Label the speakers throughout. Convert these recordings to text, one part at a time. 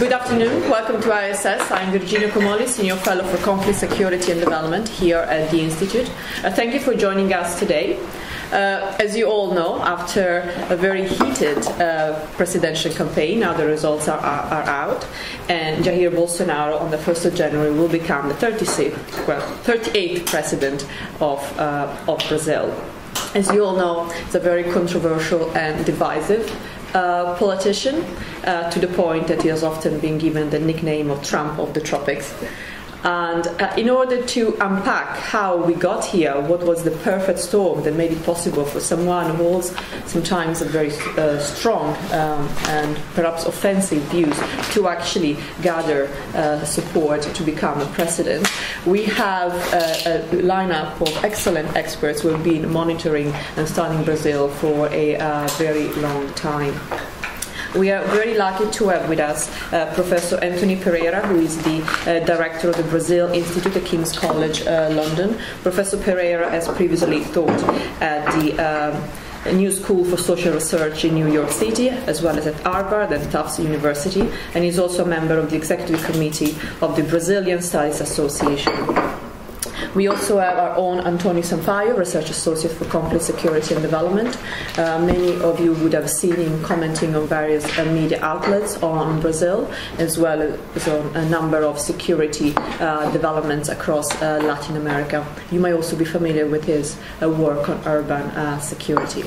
Speaker 1: Good afternoon. Welcome to ISS. I'm Virginia Comoli, Senior Fellow for Conflict, Security and Development here at the Institute. Thank you for joining us today. As you all know, after a very heated presidential campaign, now the results are out, and Jair Bolsonaro on the 1st of January will become the 38th president of Brazil. As you all know, it's a very controversial and divisive politician, to the point that he has often been given the nickname of Trump of the tropics. And in order to unpack how we got here, what was the perfect storm that made it possible for someone who holds sometimes a very strong and perhaps offensive views to actually gather support to become a president, we have a lineup of excellent experts who have been monitoring and studying Brazil for a very long time. We are very lucky to have with us Professor Anthony Pereira, who is the director of the Brazil Institute at King's College London. Professor Pereira has previously taught at the New School for Social Research in New York City, as well as at Harvard and Tufts University, and he's also a member of the Executive Committee of the Brazilian Studies Association. We also have our own Antonio Sampaio, Research Associate for Conflict, Security and Development. Many of you would have seen him commenting on various media outlets on Brazil, as well as on a number of security developments across Latin America. You may also be familiar with his work on urban security.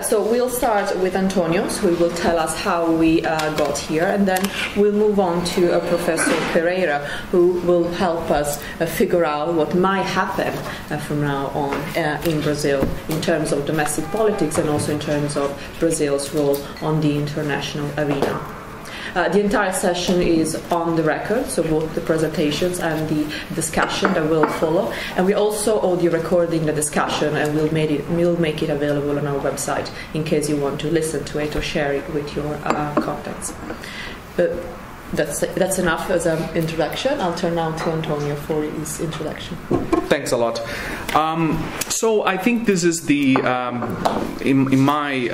Speaker 1: So we'll start with Antonio, who will tell us how we got here, and then we'll move on to Professor Pereira, who will help us figure out what might happen from now on in Brazil in terms of domestic politics and also in terms of Brazil's role on the international arena. The entire session is on the record, so both the presentations and the discussion that will follow. And we're also audio recording the discussion, and we'll make it available on our website in case you want to listen to it or share it with your contacts. That's enough as an introduction. I'll turn now to Antonio for his introduction.
Speaker 2: Thanks a lot. So I think this is the, in my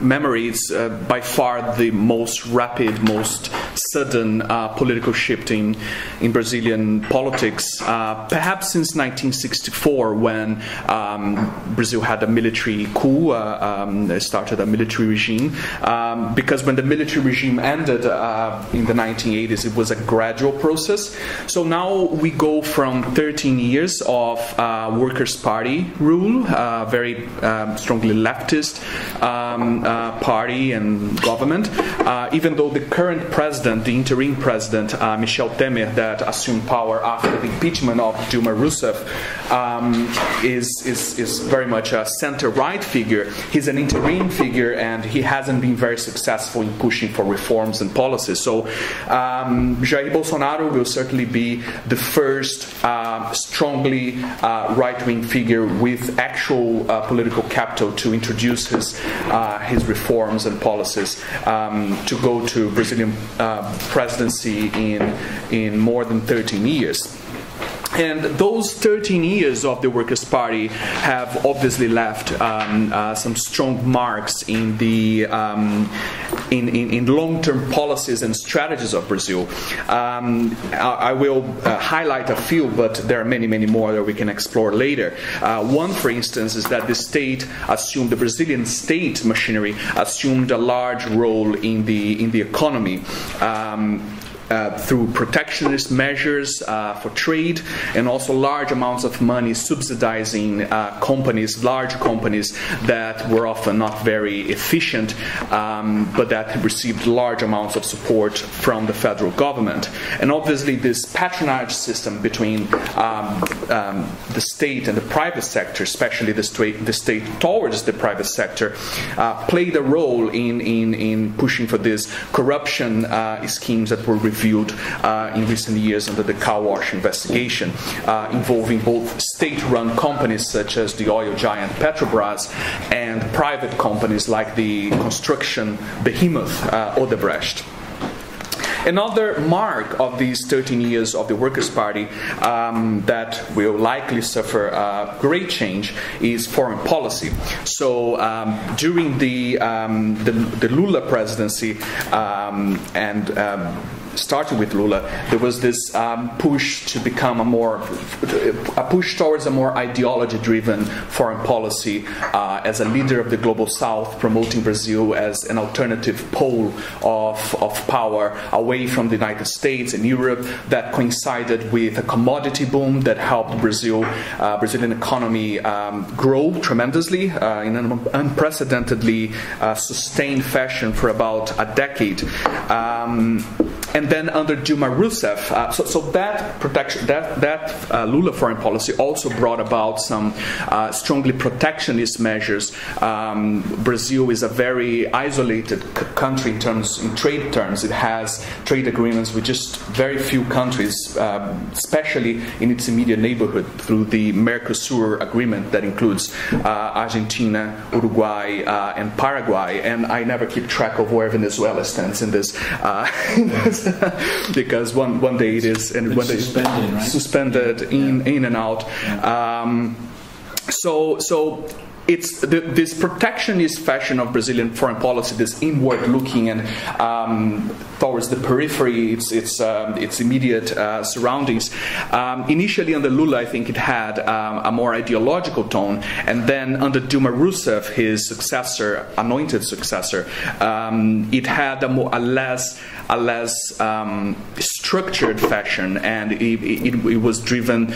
Speaker 2: memory, it's by far the most rapid, most sudden political shifting in Brazilian politics, perhaps since 1964, when Brazil had a military coup, started a military regime, because when the military regime ended in the 1980s, it was a gradual process. So now we go from 13 years of Workers' Party rule, very strongly leftist party and government, even though the current president, the interim president, Michel Temer, that assumed power after the impeachment of Dilma Rousseff, is very much a center-right figure. He's an interim figure, and he hasn't been very successful in pushing for reforms and policies. So Jair Bolsonaro will certainly be the first strongly right-wing figure with actual political capital to introduce his reforms and policies to go to Brazilian presidency in more than 13 years. And those 13 years of the Workers' Party have obviously left some strong marks in the in long-term policies and strategies of Brazil. I will highlight a few, but there are many, many more that we can explore later. One, for instance, is that the Brazilian state machinery assumed a large role in the economy. Through protectionist measures for trade, and also large amounts of money subsidizing large companies that were often not very efficient, but that received large amounts of support from the federal government. And obviously this patronage system between the state and the private sector, especially the state towards the private sector, played a role in pushing for these corruption schemes that were reviewed in recent years under the car wash investigation, involving both state-run companies such as the oil giant Petrobras and private companies like the construction behemoth Odebrecht. Another mark of these 13 years of the Workers' Party that will likely suffer great change is foreign policy. So during the Lula presidency starting with Lula, there was this push to become a push towards a more ideology-driven foreign policy as a leader of the global South, promoting Brazil as an alternative pole of power away from the United States and Europe. That coincided with a commodity boom that helped Brazilian economy grow tremendously in an unprecedentedly sustained fashion for about a decade. And then under Dilma Rousseff, so that protection, that Lula foreign policy also brought about some strongly protectionist measures. Brazil is a very isolated country in trade terms. It has trade agreements with just very few countries, especially in its immediate neighborhood, through the Mercosur agreement that includes Argentina, Uruguay, and Paraguay. And I never keep track of where Venezuela stands in this. Because one day it is, and one day suspended, right? Suspended in and out. So it's this protectionist fashion of Brazilian foreign policy, this inward-looking and towards the periphery, its immediate surroundings. Initially under Lula, I think it had a more ideological tone, and then under Dilma Rousseff, his successor, anointed successor, it had a less structured fashion, and it was driven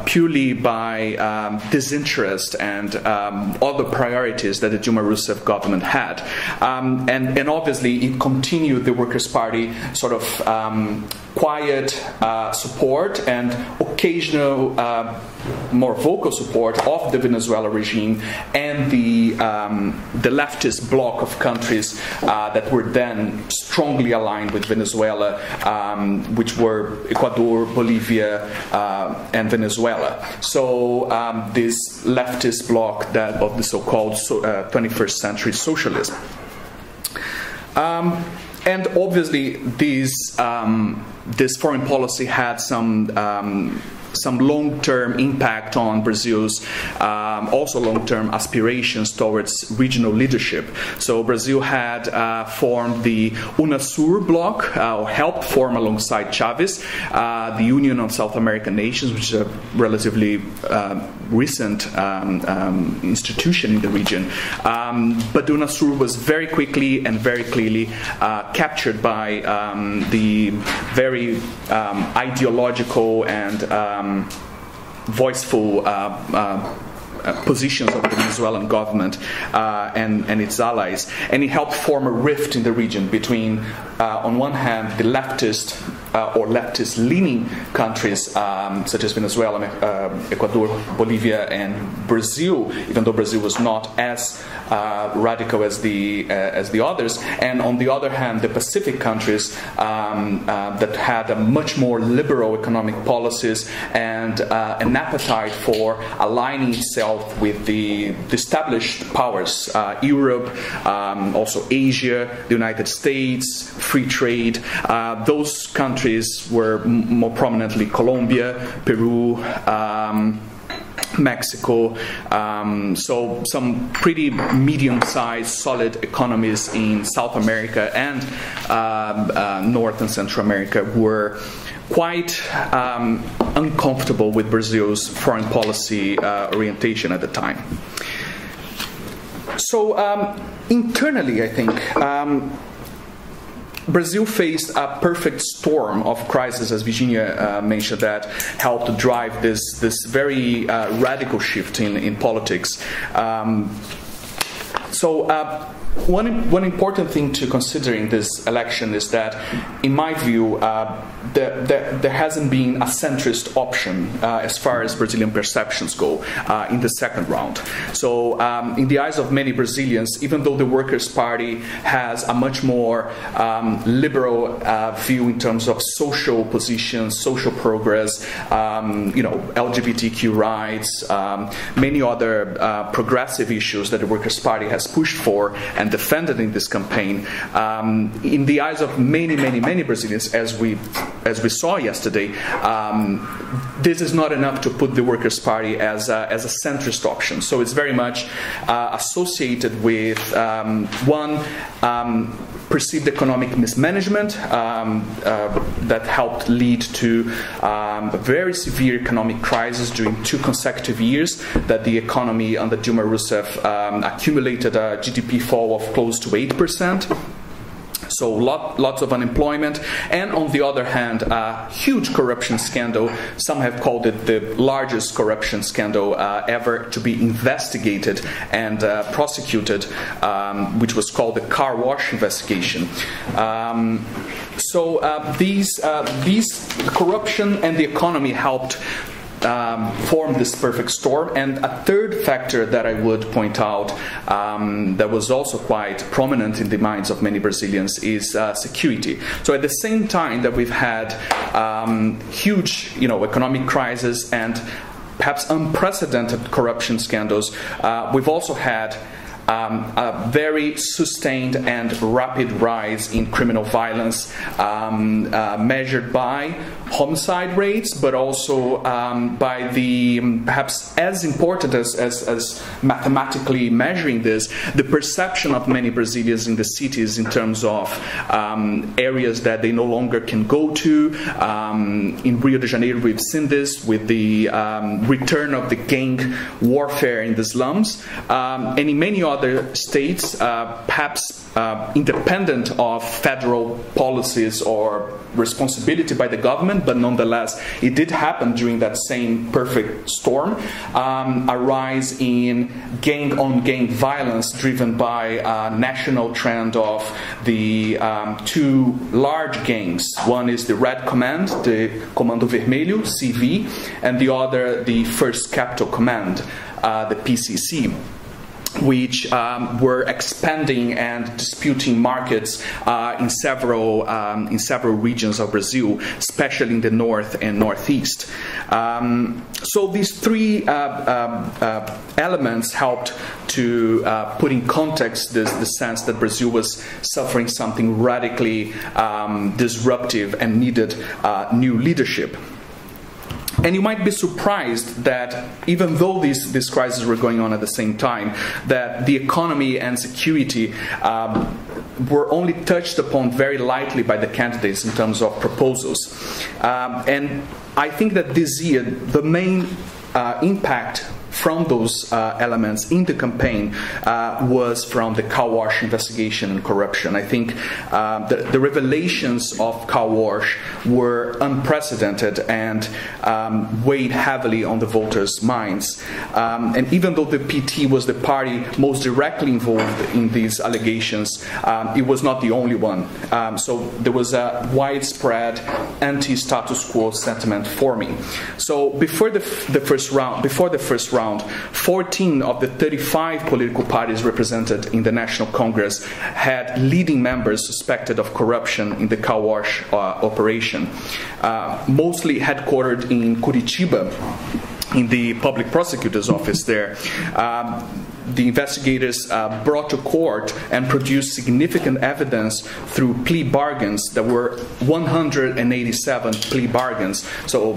Speaker 2: purely by disinterest and other priorities that the Dilma Rousseff government had. And obviously it continued the Workers' Party sort of quiet support and occasional more vocal support of the Venezuela regime and the leftist bloc of countries that were then strongly aligned with Venezuela, which were Ecuador, Bolivia, and Venezuela. So this leftist bloc of the so-called 21st century socialism. And obviously, this foreign policy had some long-term impact on Brazil's also long-term aspirations towards regional leadership. So Brazil had formed the UNASUR bloc, or helped form alongside Chavez, the Union of South American Nations, which is a relatively recent institution in the region. But UNASUR was very quickly and very clearly captured by the very ideological and voiceful positions of the Venezuelan government and its allies, and it helped form a rift in the region between, on one hand, the leftist or leftist-leaning countries such as Venezuela, Ecuador, Bolivia, and Brazil, even though Brazil was not as radical as the others, and on the other hand, the Pacific countries that had a much more liberal economic policies and an appetite for aligning itself with the established powers, Europe, also Asia, the United States, free trade. Those countries were more prominently Colombia, Peru, Mexico, so some pretty medium-sized, solid economies in South America and North and Central America were quite uncomfortable with Brazil's foreign policy orientation at the time. So internally, I think, Brazil faced a perfect storm of crises, as Virginia mentioned, that helped to drive this very radical shift in politics. One important thing to consider in this election is that, in my view, there hasn't been a centrist option as far as Brazilian perceptions go in the second round. So in the eyes of many Brazilians, even though the Workers' Party has a much more liberal view in terms of social positions, social progress, LGBTQ rights, many other progressive issues that the Workers' Party has pushed for, and and defended in this campaign, in the eyes of many Brazilians, as we saw yesterday, this is not enough to put the Workers' Party as a centrist option. So it's very much associated with one, perceived economic mismanagement that helped lead to a very severe economic crisis during 2 consecutive years, that the economy under Dilma Rousseff accumulated a GDP fall of close to 8%. So lots of unemployment, and on the other hand, a huge corruption scandal. Some have called it the largest corruption scandal ever to be investigated and prosecuted, which was called the car wash investigation. These corruption and the economy helped form this perfect storm. And a third factor that I would point out that was also quite prominent in the minds of many Brazilians is security. So at the same time that we've had huge economic crisis and perhaps unprecedented corruption scandals, we've also had a very sustained and rapid rise in criminal violence, measured by homicide rates, but also by the perhaps as important as mathematically measuring this, the perception of many Brazilians in the cities in terms of areas that they no longer can go to. In Rio de Janeiro, we've seen this with the return of the gang warfare in the slums, and in many other states, perhaps independent of federal policies or responsibility by the government, but nonetheless, it did happen during that same perfect storm. A rise in gang-on-gang violence driven by a national trend of the 2 large gangs. One is the Red Command, the Comando Vermelho, CV, and the other, the First Capital Command, the PCC, which were expanding and disputing markets in several regions of Brazil, especially in the north and northeast. So these 3 elements helped to put in context the sense that Brazil was suffering something radically disruptive and needed new leadership. And you might be surprised that even though these crises were going on at the same time, that the economy and security were only touched upon very lightly by the candidates in terms of proposals. And I think that this year, the main impact from those elements in the campaign was from the car wash investigation and corruption. I think the revelations of car wash were unprecedented and weighed heavily on the voters' minds. And even though the PT was the party most directly involved in these allegations, it was not the only one. So there was a widespread anti-status quo sentiment forming. So before the first round, 14 of the 35 political parties represented in the National Congress had leading members suspected of corruption in the car wash operation, mostly headquartered in Curitiba, in the public prosecutor's office there. The investigators brought to court and produced significant evidence through plea bargains. There were 187 plea bargains. So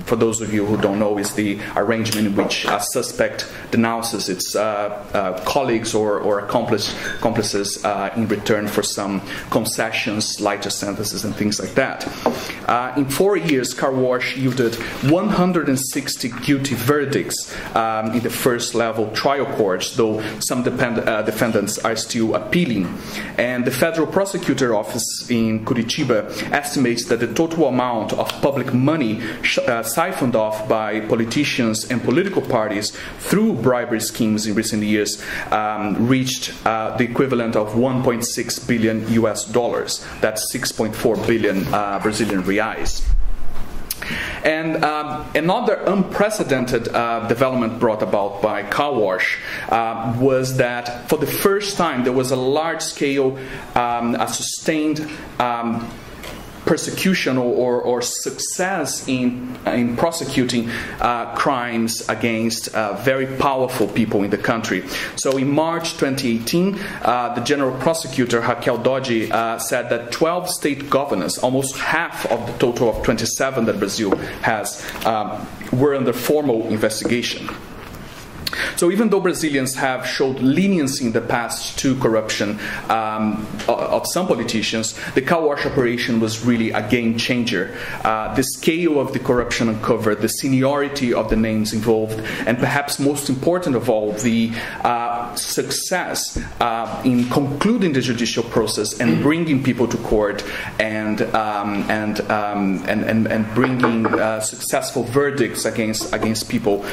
Speaker 2: for those of you who don't know, is the arrangement in which a suspect denounces its colleagues or accomplices in return for some concessions, lighter sentences, and things like that. In 4 years, car wash yielded 160 guilty verdicts in the first level trial courts, though some defendants are still appealing. And the Federal Prosecutor Office in Curitiba estimates that the total amount of public money siphoned off by politicians and political parties through bribery schemes in recent years reached the equivalent of 1.6 billion US dollars. That's 6.4 billion Brazilian reais. And another unprecedented development brought about by car wash was that for the first time there was a large-scale, a sustained persecution or success in prosecuting crimes against very powerful people in the country. So in March 2018, the general prosecutor Raquel Dodge said that 12 state governors, almost half of the total of 27 that Brazil has, were under formal investigation. So even though Brazilians have showed leniency in the past to corruption of some politicians, the car wash operation was really a game changer. The scale of the corruption uncovered, the seniority of the names involved, and perhaps most important of all, the success in concluding the judicial process and bringing people to court and bringing successful verdicts against people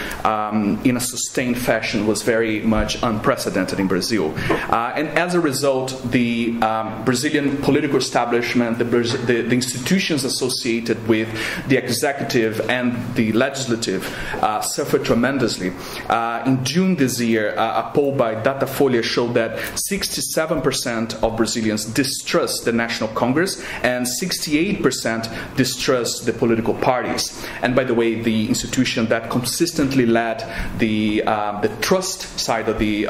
Speaker 2: in a sustained fashion was very much unprecedented in Brazil. And as a result, the Brazilian political establishment, the institutions associated with the executive and the legislative suffered tremendously. In June this year, a poll by Datafolha showed that 67% of Brazilians distrust the National Congress and 68% distrust the political parties. And by the way, the institution that consistently led the trust side of the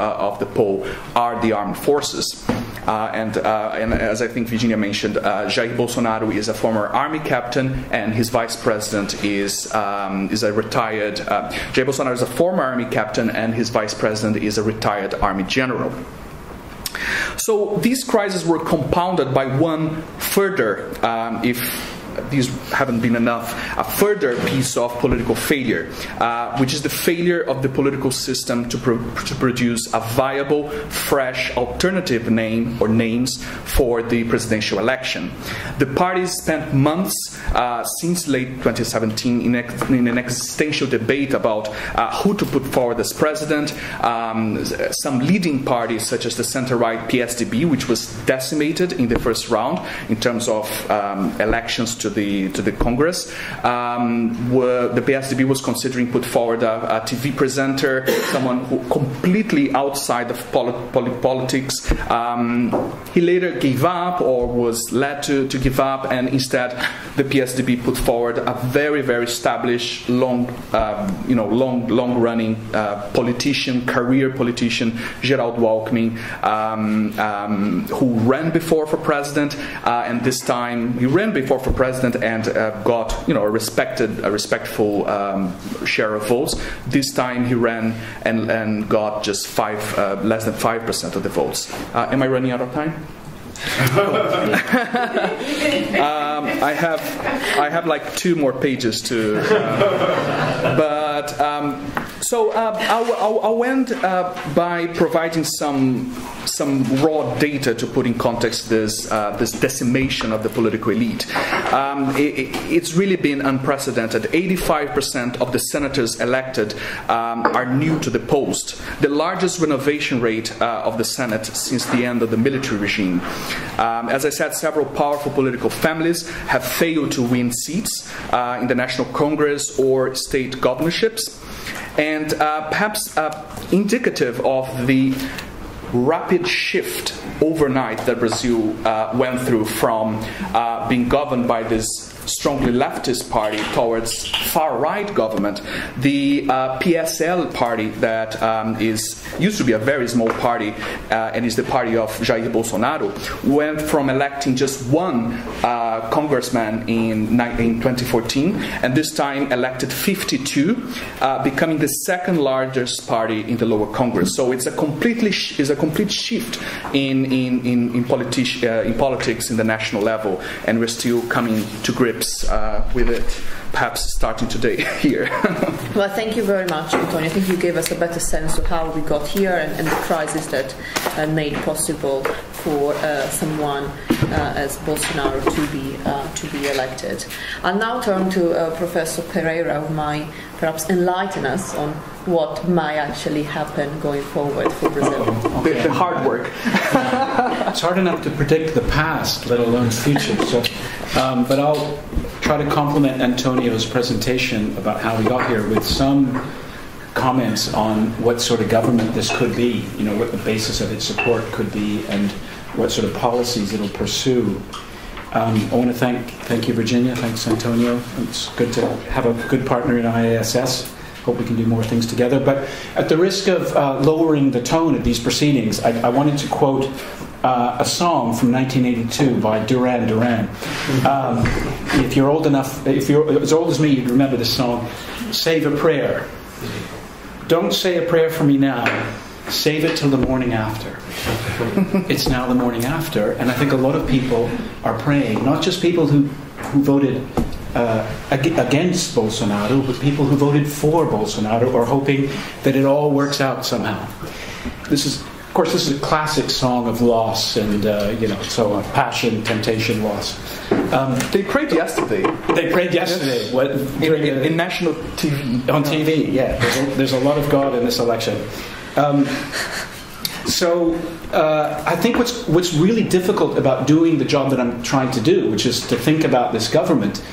Speaker 2: poll are the armed forces. And as I think Virginia mentioned, Jair Bolsonaro is a former army captain, and his vice president is a retired. Jair Bolsonaro is a former army captain, and his vice president is a retired army general. So these crises were compounded by one further, if these haven't been enough, a further piece of political failure, which is the failure of the political system to produce a viable, fresh, alternative name or names for the presidential election. The parties spent months since late 2017 in an existential debate about who to put forward as president. Some leading parties, such as the center-right PSDB, which was decimated in the first round in terms of elections to the Congress. The PSDB was considering put forward a TV presenter, someone who completely outside of politics. He later gave up, or was led to give up, and instead the PSDB put forward a very, very established, long-running politician, career politician, Geraldo Alckmin, who ran before for president, and this time he ran before for president and got a respectful share of votes. This time he ran and got just less than 5% of the votes. Am I running out of time? I have like 2 more pages to, so I'll end by providing some raw data to put in context this decimation of the political elite. It's really been unprecedented. 85% of the senators elected are new to the post, the largest renovation rate of the Senate since the end of the military regime. As I said, several powerful political families have failed to win seats in the National Congress or state governorships, and perhaps indicative of the rapid shift overnight that Brazil went through from being governed by this strongly leftist party towards far-right government. The PSL party that used to be a very small party and is the party of Jair Bolsonaro, went from electing just one congressman in 2014, and this time elected 52, becoming the second largest party in the lower Congress. So it's a complete shift in politics in the national level, and we're still coming to grips with it, perhaps starting today here.
Speaker 1: Well, thank you very much, Antonio. I think you gave us a better sense of how we got here and the crisis that made possible for someone as Bolsonaro to be elected. I'll now turn to Professor Pereira, who might perhaps enlighten us on what might actually happen going forward for Brazil.
Speaker 2: Okay. The hard work.
Speaker 3: It's hard enough to predict the past, let alone the future. So, but I'll try to complement Antonio's presentation about how we got here with some comments on what sort of government this could be, what the basis of its support could be, and what sort of policies it'll pursue. I want to thank you, Virginia. Thanks, Antonio. It's good to have a good partner in IASS. Hope we can do more things together. But at the risk of lowering the tone of these proceedings, I wanted to quote a song from 1982 by Duran Duran. If you're old enough, if you're as old as me, you'd remember this song. Save a prayer. Don't say a prayer for me now. Save it till the morning after. It's now the morning after, and I think a lot of people are praying, not just people who voted against Bolsonaro, but people who voted for Bolsonaro are hoping that it all works out somehow. This is a classic song of loss and, so passion, temptation, loss.
Speaker 2: They prayed yesterday.
Speaker 3: They prayed yesterday.
Speaker 2: Yes.
Speaker 3: What,
Speaker 2: in national TV.
Speaker 3: On TV, yeah. There's a lot of God in this election. I think what's really difficult about doing the job that I'm trying to do, which is to think about this government,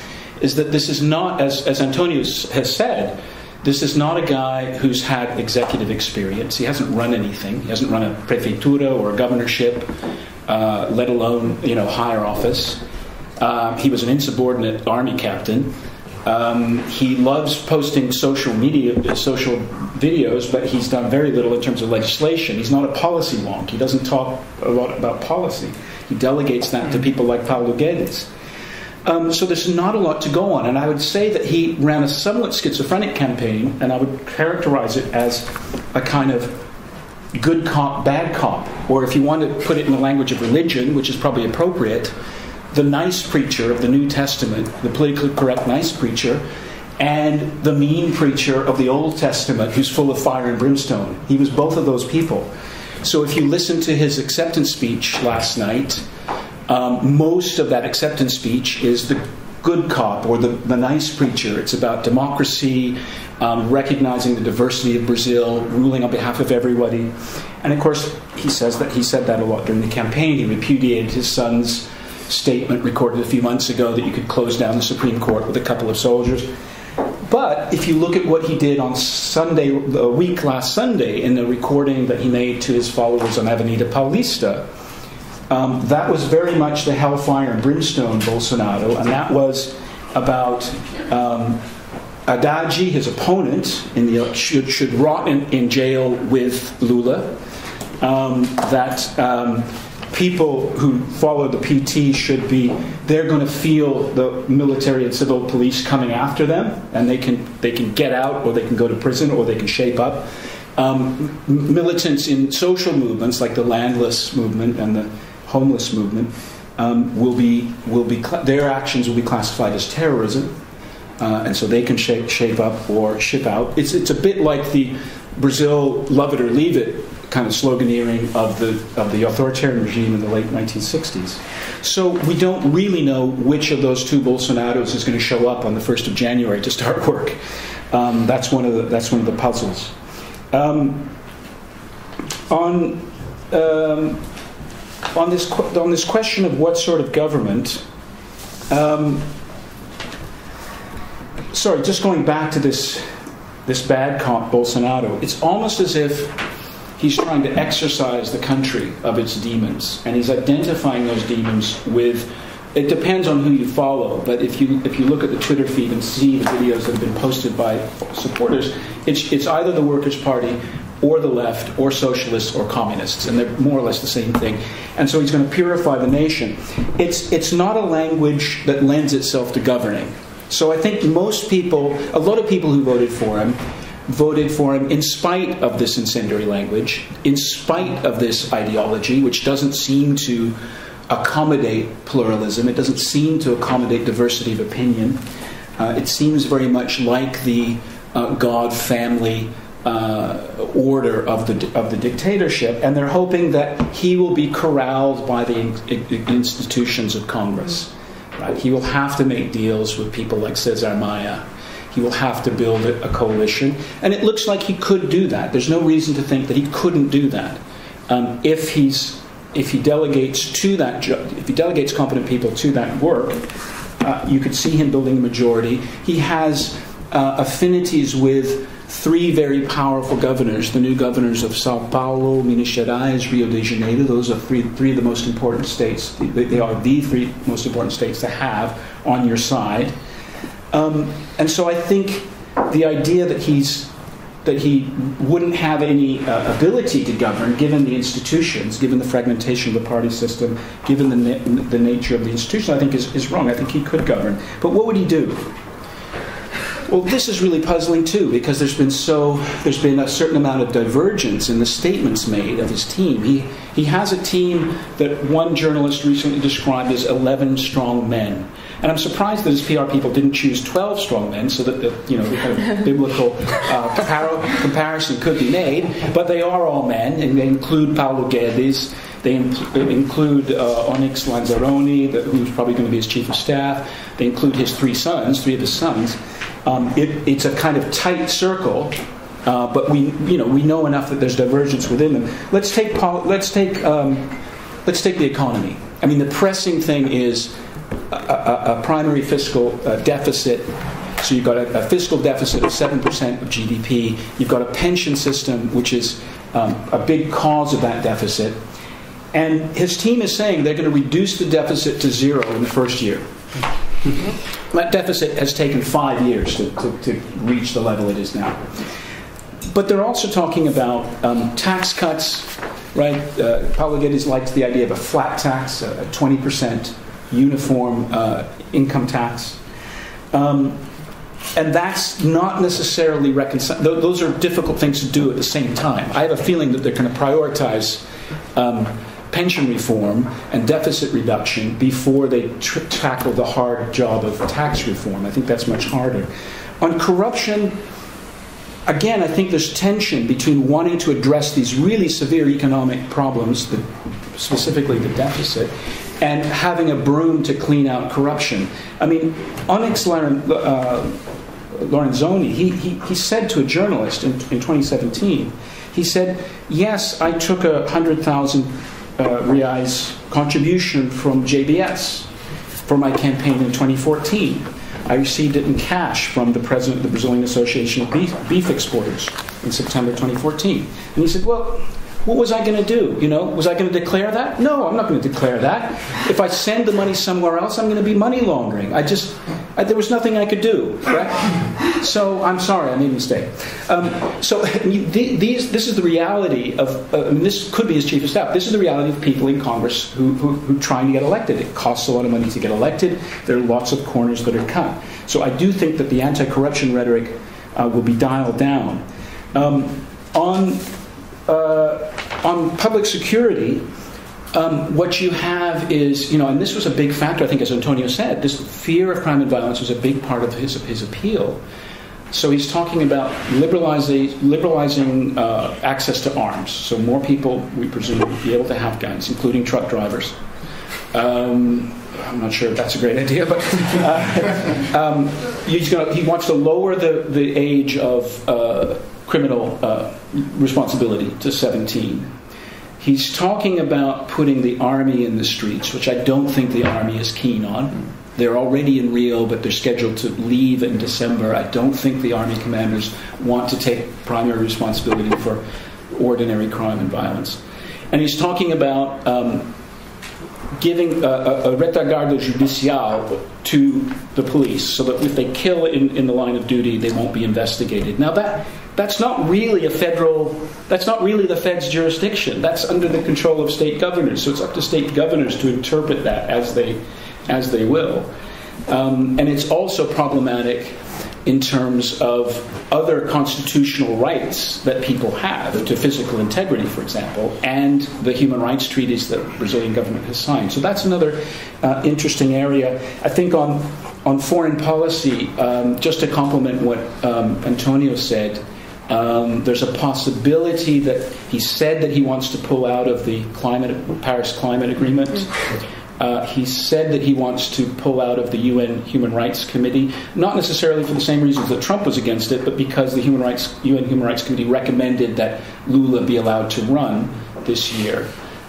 Speaker 3: is that this is not, as Antonio has said, this is not a guy who's had executive experience. He hasn't run anything. He hasn't run a prefeitura or a governorship, let alone higher office. He was an insubordinate army captain. He loves posting social videos, but he's done very little in terms of legislation. He's not a policy wonk. He doesn't talk a lot about policy. He delegates that to people like Paulo Guedes. So there's not a lot to go on. And I would say that he ran a somewhat schizophrenic campaign, and I would characterize it as a kind of good cop, bad cop. Or if you want to put it in the language of religion, which is probably appropriate, the nice preacher of the New Testament, the politically correct nice preacher, and the mean preacher of the Old Testament who's full of fire and brimstone. He was both of those people. So if you listen to his acceptance speech last night, most of that acceptance speech is the good cop or the nice preacher. It's about democracy, recognizing the diversity of Brazil, ruling on behalf of everybody. And of course, he said that a lot during the campaign. He repudiated his son's statement recorded a few months ago that you could close down the Supreme Court with a couple of soldiers. But if you look at what he did on Sunday, a week last Sunday, in the recording that he made to his followers on Avenida Paulista, that was very much the hellfire and brimstone Bolsonaro, and that was about Haddad, his opponent, in the should rot in jail with Lula. People who follow the PT they're going to feel the military and civil police coming after them, and they can get out, or they can go to prison, or they can shape up. Militants in social movements like the landless movement and the homeless movement their actions will be classified as terrorism, and so they can shape up or ship out. It's a bit like the Brazil love it or leave it kind of sloganeering of the authoritarian regime in the late 1960s. So we don't really know which of those two Bolsonaros is going to show up on the 1st of January to start work. That's one of the puzzles. On this question of what sort of government. Just going back to this bad cop Bolsonaro, it's almost as if he's trying to exorcise the country of its demons, and he's identifying those demons with. It depends on who you follow, but if you look at the Twitter feed and see the videos that have been posted by supporters, it's either the Workers' Party or the left or socialists or communists, and they're more or less the same thing. And so he's going to purify the nation. It's not a language that lends itself to governing. So I think a lot of people who voted for him in spite of this incendiary language, in spite of this ideology, which doesn't seem to accommodate pluralism. It doesn't seem to accommodate diversity of opinion. It seems very much like the God family order of the dictatorship, and they're hoping that he will be corralled by the institutions of Congress. Right? He will have to make deals with people like Cesar Maia. He will have to build a coalition, and it looks like he could do that. There's no reason to think that he couldn't do that if he delegates competent people to that work. You could see him building a majority. He has affinities with three very powerful governors, the new governors of Sao Paulo, Minas Gerais, Rio de Janeiro. Those are three of the most important states. They are the three most important states to have on your side. And so I think the idea that he wouldn't have any ability to govern, given the institutions, given the fragmentation of the party system, given the nature of the institution, I think is wrong. I think he could govern. But what would he do? Well, this is really puzzling too, because there's been a certain amount of divergence in the statements made of his team. He has a team that one journalist recently described as 11 strong men. And I'm surprised that his PR people didn't choose 12 strong men, so that the kind of biblical comparison could be made. But they are all men, and they include Paulo Guedes. They include Onyx Lanzaroni, who's probably going to be his chief of staff. They include three of his sons. It's a kind of tight circle, but we know enough that there's divergence within them. Let's take the economy. I mean, the pressing thing is a primary fiscal deficit. So you've got a fiscal deficit of 7% of GDP. You've got a pension system, which is a big cause of that deficit. And his team is saying they're going to reduce the deficit to zero in the first year. That deficit has taken 5 years to reach the level it is now. But they're also talking about tax cuts, right? Paulo Guedes likes the idea of a flat tax, a 20% uniform income tax. And that's not necessarily reconciled. Those are difficult things to do at the same time. I have a feeling that they're going to prioritize pension reform and deficit reduction before they tackle the hard job of tax reform. I think that's much harder. On corruption, again, I think there's tension between wanting to address these really severe economic problems, specifically the deficit, and having a broom to clean out corruption. I mean, Onyx Lorenzoni, he said to a journalist in 2017, he said, yes, I took 100,000 reais contribution from JBS for my campaign in 2014. I received it in cash from the president of the Brazilian Association of Beef Exporters in September 2014. And he said, well, what was I going to do? Was I going to declare that? No, I'm not going to declare that. If I send the money somewhere else, I'm going to be money laundering. There was nothing I could do, right? So I'm sorry, I made a mistake. This is the reality of. This could be his chief of staff. This is the reality of people in Congress who trying to get elected. It costs a lot of money to get elected. There are lots of corners that are cut. So I do think that the anti-corruption rhetoric will be dialed down. On public security, what you have is, and this was a big factor, I think, as Antonio said, this fear of crime and violence was a big part of his appeal. So he's talking about liberalizing access to arms. So more people, we presume, will be able to have guns, including truck drivers. I'm not sure if that's a great idea, but he wants to lower the age of criminal responsibility to 17. He's talking about putting the army in the streets, which I don't think the army is keen on. They're already in Rio, but they're scheduled to leave in December. I don't think the army commanders want to take primary responsibility for ordinary crime and violence. And he's talking about giving a retaguarda judicial to the police, so that if they kill in the line of duty, they won't be investigated. Now that's not really that's not really the Fed's jurisdiction. That's under the control of state governors. So it's up to state governors to interpret that as they will. And it's also problematic in terms of other constitutional rights that people have to physical integrity, for example, and the human rights treaties that the Brazilian government has signed. So that's another interesting area. I think on foreign policy, just to complement what Antonio said, there's a possibility that he said that he wants to pull out of the Paris Climate Agreement. He said that he wants to pull out of the UN Human Rights Committee, not necessarily for the same reasons that Trump was against it, but because the UN Human Rights Committee recommended that Lula be allowed to run this year.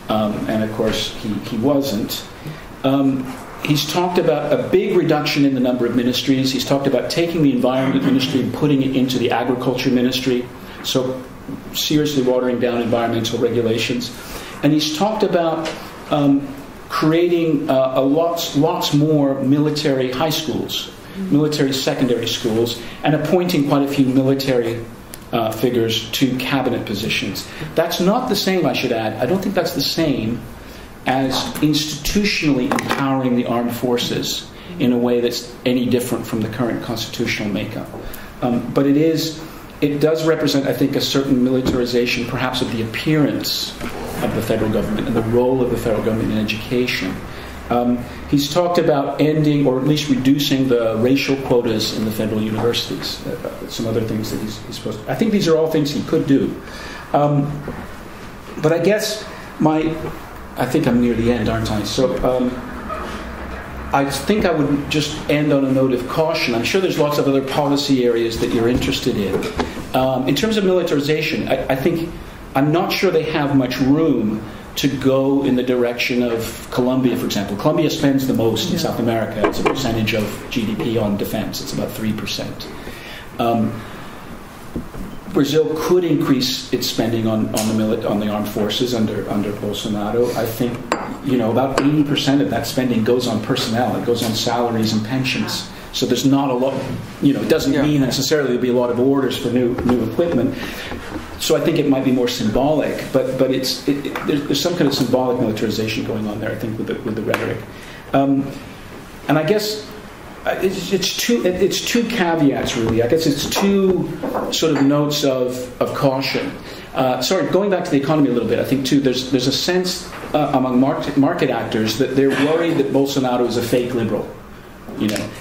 Speaker 3: And of course, he wasn't. He's talked about a big reduction in the number of ministries. He's talked about taking the environment ministry and putting it into the agriculture ministry, so seriously watering down environmental regulations. And he's talked about creating lots more military high schools, military secondary schools, and appointing quite a few military figures to cabinet positions. That's not the same, I should add. I don't think that's the same as institutionally empowering the armed forces in a way that's any different from the current constitutional makeup. But it does represent, I think, a certain militarization, perhaps, of the appearance of the federal government and the role of the federal government in education. He's talked about ending, or at least reducing, the racial quotas in the federal universities. Some other things that he's supposed to. I think these are all things he could do. But I guess I think I'm near the end, aren't I? So I think I would just end on a note of caution. I'm sure there's lots of other policy areas that you're interested in. In terms of militarization, I think I'm not sure they have much room to go in the direction of Colombia, for example. Colombia spends the most in South America as a percentage of GDP on defense. It's about 3%. Brazil could increase its spending on the armed forces under Bolsonaro. I think about 80% of that spending goes on personnel. It goes on salaries and pensions. So there's not a lot. It doesn't mean necessarily there'll be a lot of orders for new equipment. So I think it might be more symbolic, but there's some kind of symbolic militarization going on there, I think, with the rhetoric. And I guess it's two caveats, really. I guess it's two sort of notes of caution. Going back to the economy a little bit, I think too there's a sense among market actors that they're worried that Bolsonaro is a fake liberal.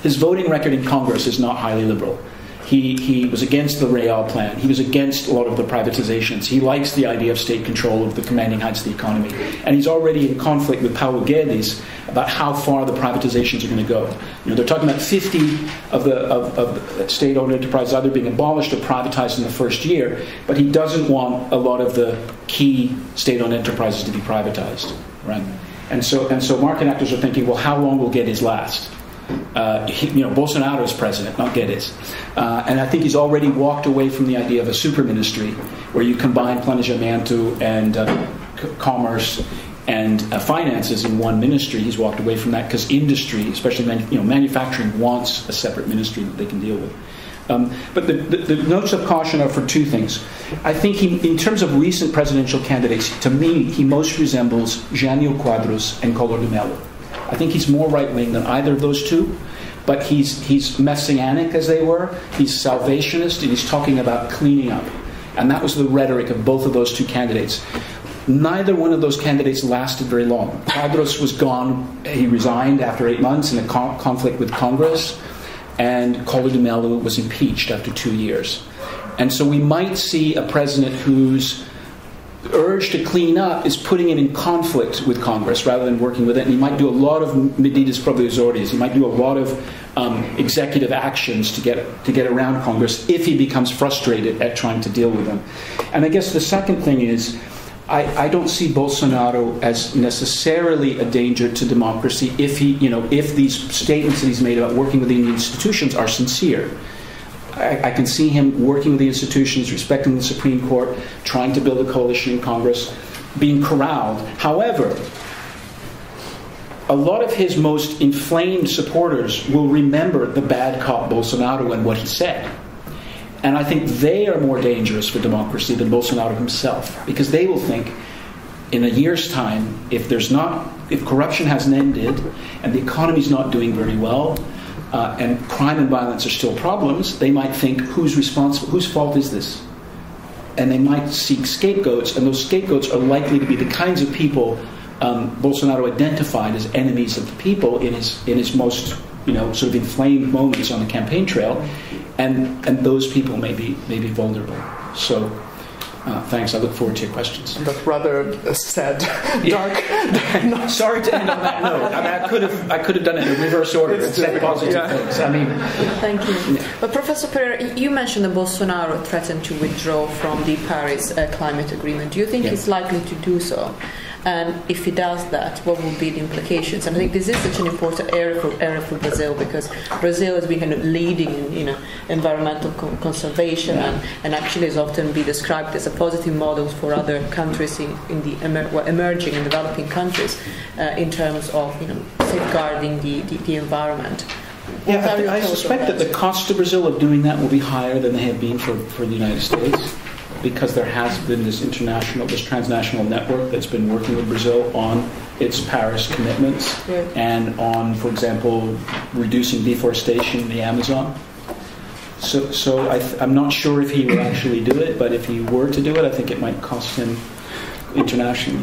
Speaker 3: His voting record in Congress is not highly liberal. He was against the Real plan. He was against a lot of the privatizations. He likes the idea of state control of the commanding heights of the economy. And he's already in conflict with Paulo Guedes about how far the privatizations are going to go. They're talking about 50 of the state-owned enterprises either being abolished or privatized in the first year, but he doesn't want a lot of the key state-owned enterprises to be privatized, right? And so market actors are thinking, well, how long will Guedes last? Bolsonaro is president, not Guedes. And I think he's already walked away from the idea of a super ministry where you combine planejamento and commerce and finances in one ministry. He's walked away from that because industry, especially manufacturing, wants a separate ministry that they can deal with. But the notes of caution are for two things. I think in terms of recent presidential candidates, to me, he most resembles Jânio Quadros and Collor de Mello. I think he's more right-wing than either of those two, but he's messianic, as they were. He's salvationist, and he's talking about cleaning up. And that was the rhetoric of both of those two candidates. Neither one of those candidates lasted very long. Quadros was gone. He resigned after 8 months in a conflict with Congress, and Collor de Mello was impeached after 2 years. And so we might see a president whose urge to clean up is putting it in conflict with Congress rather than working with it. And he might do a lot of medidas provisorias. He might do a lot of executive actions to get around Congress if he becomes frustrated at trying to deal with them. And I guess the second thing is, I don't see Bolsonaro as necessarily a danger to democracy if these statements that he's made about working within the institutions are sincere. I can see him working with the institutions, respecting the Supreme Court, trying to build a coalition in Congress, being corralled. However, a lot of his most inflamed supporters will remember the bad cop Bolsonaro and what he said. And I think they are more dangerous for democracy than Bolsonaro himself, because they will think, in a year's time, if corruption hasn't ended and the economy's not doing very well, and crime and violence are still problems, they might think, who's responsible? Whose fault is this? And they might seek scapegoats, and those scapegoats are likely to be the kinds of people Bolsonaro identified as enemies of the people in his most sort of inflamed moments on the campaign trail, and those people may be vulnerable. So. Thanks. I look forward to your questions.
Speaker 2: That's rather sad, dark.
Speaker 3: No, sorry to end on that note. I could have done it in reverse order and said positive things.
Speaker 1: Thank you. Yeah. But Professor Pereira, you mentioned that Bolsonaro threatened to withdraw from the Paris climate agreement. Do you think he's likely to do so? And if he does that, what will be the implications? And I think this is such an important area for Brazil, because Brazil has been kind of leading in environmental conservation and actually has often been described as a positive model for other countries in the emerging and developing countries in terms of safeguarding the environment.
Speaker 3: Yeah, I suspect that the cost to Brazil of doing that will be higher than they have been for the United States, because there has been this transnational network that's been working with Brazil on its Paris commitments and on, for example, reducing deforestation in the Amazon. So I'm not sure if he will actually do it, but if he were to do it, I think it might cost him internationally.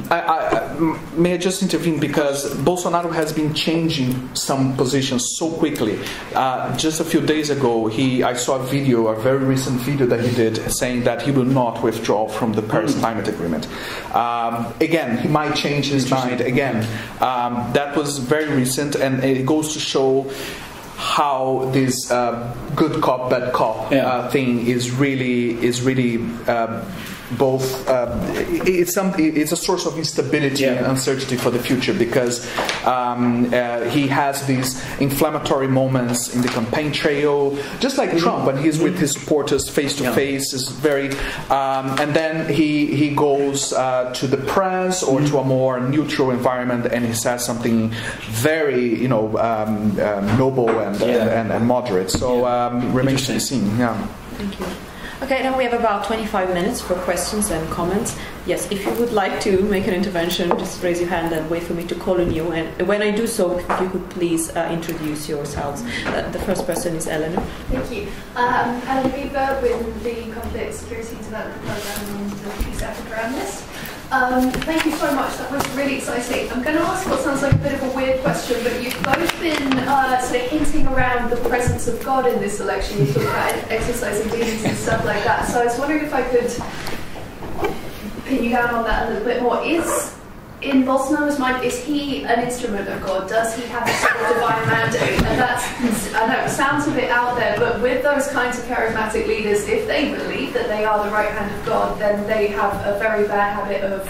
Speaker 2: May I just intervene, because Bolsonaro has been changing some positions so quickly. Just a few days ago, I saw a very recent video that he did saying that he will not withdraw from the Paris Climate Agreement. Again, he might change his mind again. That was very recent, and it goes to show how this good cop, bad cop thing is really both it's a source of instability and uncertainty for the future, because he has these inflammatory moments in the campaign trail, just like Trump when he's with his supporters face to face, is very and then he goes to the press or to a more neutral environment and he says something very noble and moderate. So remains to be seen.
Speaker 1: Thank you. Okay, now we have about 25 minutes for questions and comments. Yes, if you would like to make an intervention, just raise your hand and wait for me to call on you. And when I do so, if you could please introduce yourselves. The first person is Eleanor.
Speaker 4: Thank you. Helen Weaver with the Conflict Security Development Programme and the Peace Africa Analyst. Thank you so much. That was really exciting. I'm going to ask what sounds like a bit of a weird question, but you've both been sort of hinting around the presence of God in this election. You talked about exercising demons and stuff like that. So I was wondering if I could pin you down on that a little bit more. In Bolsonaro's mind, is he an instrument of God? Does he have a sort of divine mandate? And I know it sounds a bit out there, but with those kinds of charismatic leaders, if they believe that they are the right hand of God, then they have a very bad habit of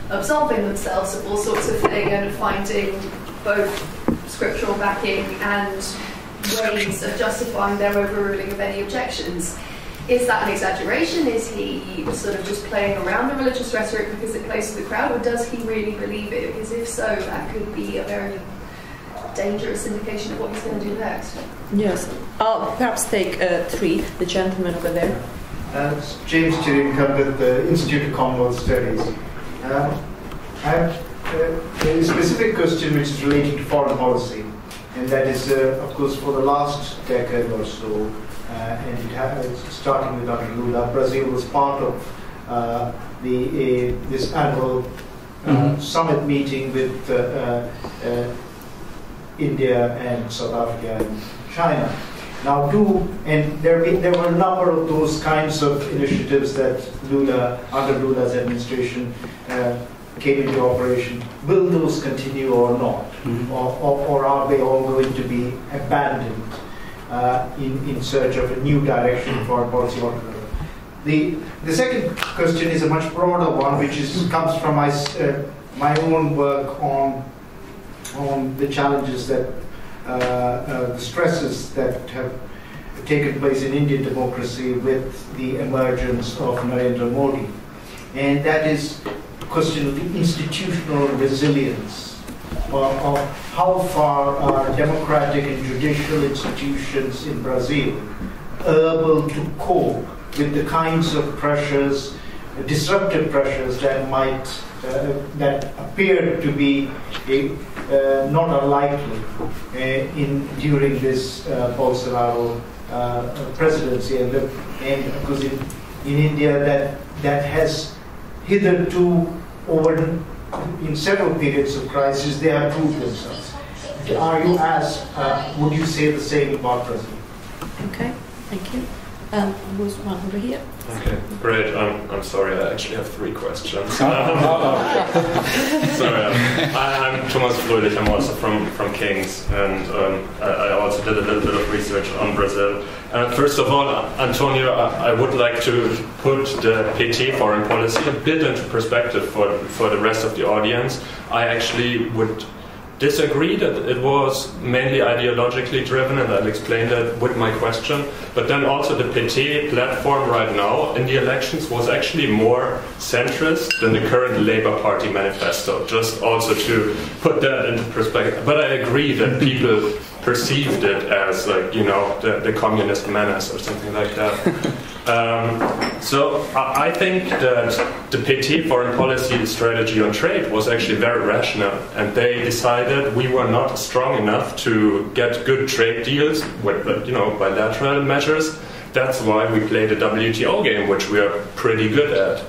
Speaker 4: absolving themselves of all sorts of things and finding both scriptural backing and ways of justifying their overruling of any objections. Is that an exaggeration? Is he sort of just playing around the religious rhetoric because it plays to the crowd, or does he really believe it? Because if so, that could be a very dangerous indication of what he's going to do next.
Speaker 1: Yes. I'll perhaps take three. The gentleman over there.
Speaker 5: James Chirinkam with the Institute of Commonwealth Studies. I have a specific question which is related to foreign policy, and that is, of course, for the last decade or so, and starting with under Lula, Brazil was part of this annual summit meeting with India and South Africa and China. Now, there were a number of those kinds of initiatives that under Lula's administration, came into operation. Will those continue or not, or are they all going to be abandoned in search of a new direction for policy altogether? The second question is a much broader one, which comes from my own work on the challenges that the stresses that have taken place in Indian democracy with the emergence of Narendra Modi, and that is the question of the institutional resilience. Of how far are democratic and judicial institutions in Brazil able to cope with the kinds of pressures, disruptive pressures that that appear to be not unlikely during this Bolsonaro presidency, and because in India that has hitherto in several periods of crisis, they have proved themselves. Would you say the same about Brazil?
Speaker 1: Okay, thank you. Who's one over here?
Speaker 6: Okay, great. I'm sorry, I actually have 3 questions. Sorry, I'm Thomas Fröhlich. I'm also from King's, and I also did a little bit of research on Brazil. First of all, Antonio, I would like to put the PT foreign policy a bit into perspective for the rest of the audience. I actually would disagree that it was mainly ideologically driven, and I'll explain that with my question. But then also the PT platform right now in the elections was actually more centrist than the current Labour Party manifesto, just also to put that into perspective. But I agree that people perceived it as, like, you know, the communist menace or something like that. So I think that the PT foreign policy strategy on trade was actually very rational, and they decided we were not strong enough to get good trade deals with, you know, bilateral measures. That's why we played the WTO game, which we are pretty good at.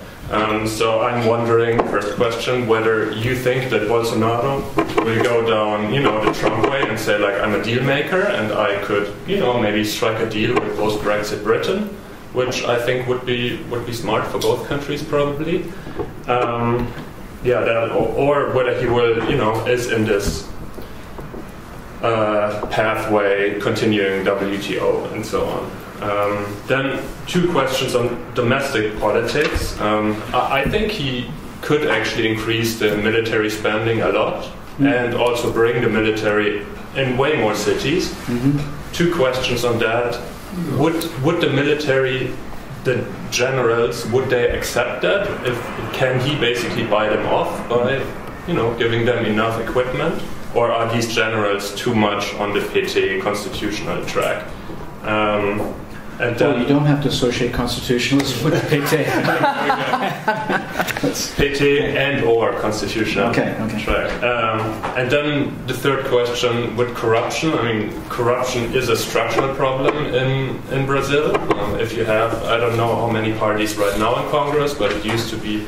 Speaker 6: So I'm wondering, first question, whether you think that Bolsonaro will go down, you know, the Trump way and say, like, I'm a deal maker and I could, you know, maybe strike a deal with post-Brexit Britain, which I think would be smart for both countries, probably. Or whether he will, you know, is in this pathway continuing WTO and so on. Then 2 questions on domestic politics. I think he could actually increase the military spending a lot and also bring the military in way more cities. 2 questions on that. Would the military, the generals, would they accept that? Can he basically buy them off by, you know, giving them enough equipment? Or are these generals too much on the PT constitutional track? And
Speaker 3: well, you don't have to associate constitutionalism with PT.
Speaker 6: PT and or constitutional track. And then the third question with corruption. I mean, corruption is a structural problem in Brazil. If you have, I don't know how many parties right now in Congress, but it used to be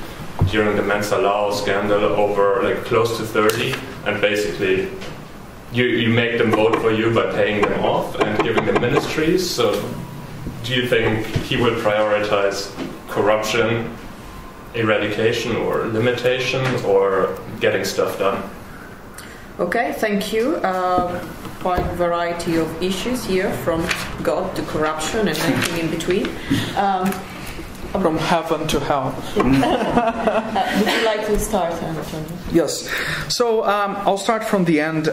Speaker 6: during the Mensalão scandal over like close to 30, and basically you make them vote for you by paying them off and giving them ministries. So do you think he will prioritize corruption, eradication, or limitation, or getting stuff done?
Speaker 1: Okay, thank you. Quite a variety of issues here, from God to corruption and anything in between.
Speaker 2: From heaven to hell.
Speaker 1: Would you like to start, Antonio?
Speaker 2: Yes. So I'll start from the end.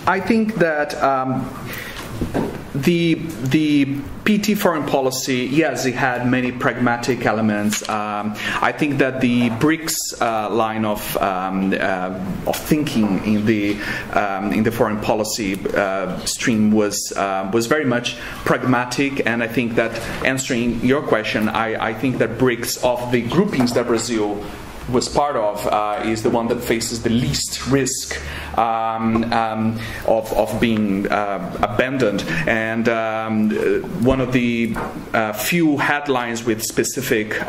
Speaker 2: I think that the PT foreign policy, yes, it had many pragmatic elements. I think that the BRICS line of thinking in the foreign policy stream was very much pragmatic, and I think that, answering your question, I think that BRICS, of the groupings that Brazil was part of, is the one that faces the least risk of being abandoned. And one of the few headlines with specific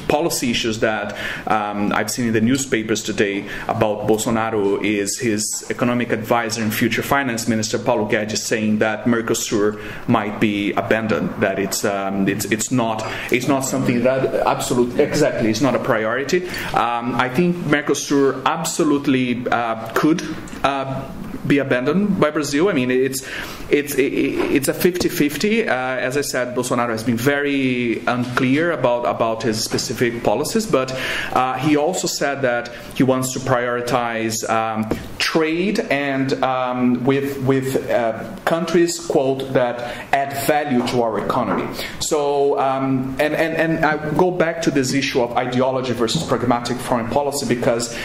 Speaker 2: policy issues that I've seen in the newspapers today about Bolsonaro is his economic advisor and future finance minister Paulo Guedes saying that Mercosur might be abandoned, that it's not something that it's not a priority. I think Mercosur absolutely could be abandoned by Brazil. I mean, it's a 50-50. As I said, Bolsonaro has been very unclear about his specific policies, but he also said that he wants to prioritize trade and with countries, quote, that add value to our economy. So and I go back to this issue of ideology versus pragmatic foreign policy, because